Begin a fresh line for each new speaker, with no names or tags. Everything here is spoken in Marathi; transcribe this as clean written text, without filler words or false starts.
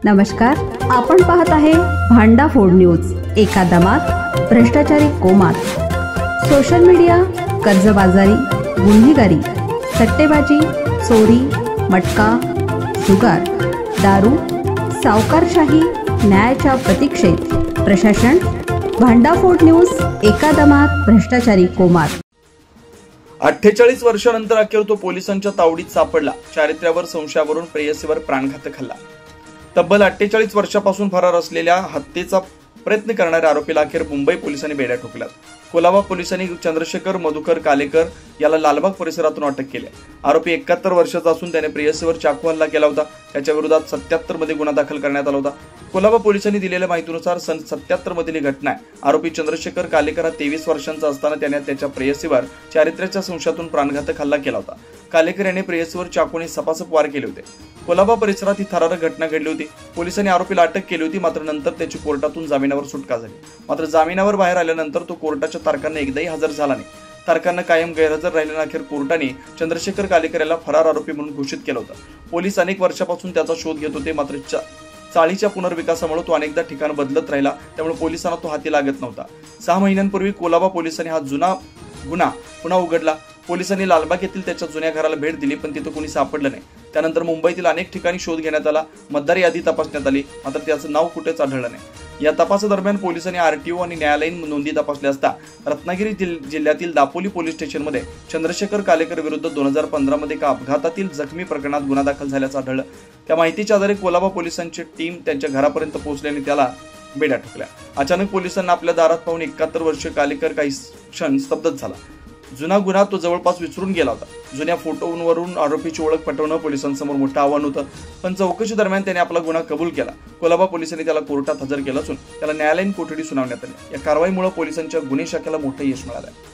नमस्कार, आपण पाहत आहे भांडाफोड न्यूज। एका दमात भ्रष्टाचारी कोमात, सोशल मीडिया, कर्जबाजारी, गुन्हेगारी, सट्टेबाजी, चोरी, मटका, जुगार, दारू, सावकारशाही, न्यायाच्या प्रतीक्षेत प्रशासन। भांडाफोड न्यूज, एका दमात भ्रष्टाचारी कोमात।
48 वर्षांनंतर अखेर तो पोलिसांच्या तावडीत सापडला। चारित्र्यावर संशयावरून प्रेयसीवर प्राणघातक हल्ला। तब्बल 48 वर्षापासून फरार असलेल्या हत्येचा प्रयत्न करणाऱ्या आरोपीला अखेर मुंबई पोलिसांनी बेड्या ठोकल्यात। कोलाबा पोलिसांनी चंद्रशेखर मधुकर कालेकर याला लालबाग परिसरातून अटक केली। आरोपी 71 वर्षाचा असून त्याने प्रेयसीवर चाकू हल्ला केला होता। त्याच्या विरोधात 77 मध्ये गुन्हा दाखल करण्यात आला होता। कोलाबा पोलिसांनी दिलेल्या माहितीनुसार सन 77 मधील ही घटना आहे। आरोपी चंद्रशेखर कालेकर हा 23 वर्षांचा असताना त्याने त्याच्या प्रेयसीवर चारित्र्याच्या संशयातून प्राणघातक हल्ला केला होता। कालेकर याने प्रेयसीवर चाकूने सपासप वार केले होते। कोलाबा परिसरात ही थरारक घटना घडली होती। पोलिसांनी आरोपीला अटक केली होती, मात्र नंतर त्याची कोर्टातून जामिनावर सुटका झाली। मात्र जामिनावर बाहेर आल्यानंतर तो कोर्टाच्या तारखांना एकदाही हजर झाला नाही। तारखांना कायम गैरहजर राहिल्याने अखेर कोर्टाने चंद्रशेखर कालेकर याला फरार आरोपी म्हणून घोषित केलं होतं। पोलीस अनेक वर्षापासून त्याचा शोध घेत होते, मात्र चाळीच्या पुनर्विकासामुळे तो अनेकदा ठिकाण बदलत राहिला, त्यामुळे पोलिसांना तो हाती लागत नव्हता। 6 महिन्यांपूर्वी कोलाबा पोलिसांनी हा जुना गुन्हा पुन्हा उघडला। पोलिसांनी लालबाग येथील त्याच्या जुन्या घराला भेट दिली, पण तिथं कोणी सापडलं नाही। त्यानंतर मुंबईतील अनेक ठिकाणी शोध घेण्यात आला, मतदार यादी तपासण्यात आली, मात्र त्याचं नाव कुठेच आढळलं नाही। या तपासादरम्यान पोलिसांनी आरटीओ आणि न्यायालयीन नोंदी तपासल्या असता रत्नागिरी जिल्ह्यातील दापोली पोलीस स्टेशनमध्ये चंद्रशेखर कालेकर विरुद्ध 2015 मध्ये एका अपघातातील जखमी प्रकरणात गुन्हा दाखल झाल्याचं आढळलं। त्या माहितीच्या आधारे कोलाबा पोलिसांची टीम त्यांच्या घरापर्यंत पोहोचल्याने त्याला बेड्या ठोकल्या। अचानक पोलिसांना आपल्या दारात पाहून 71 वर्षीय कालेकर काही क्षण स्तब्धच झाला। जुना गुन्हा तो जवळपास विसरून गेला होता। जुन्या फोटोवरून आरोपीची ओळख पटवणं पोलिसांसमोर मोठं आव्हान होतं, पण चौकशी दरम्यान त्याने आपला गुन्हा कबूल केला। कोलाबा पोलिसांनी त्याला कोर्टात हजर केलं असून त्याला न्यायालयीन कोठडी सुनावण्यात आली। या कारवाईमुळे पोलिसांच्या गुन्हे शाखेला मोठं यश मिळालं।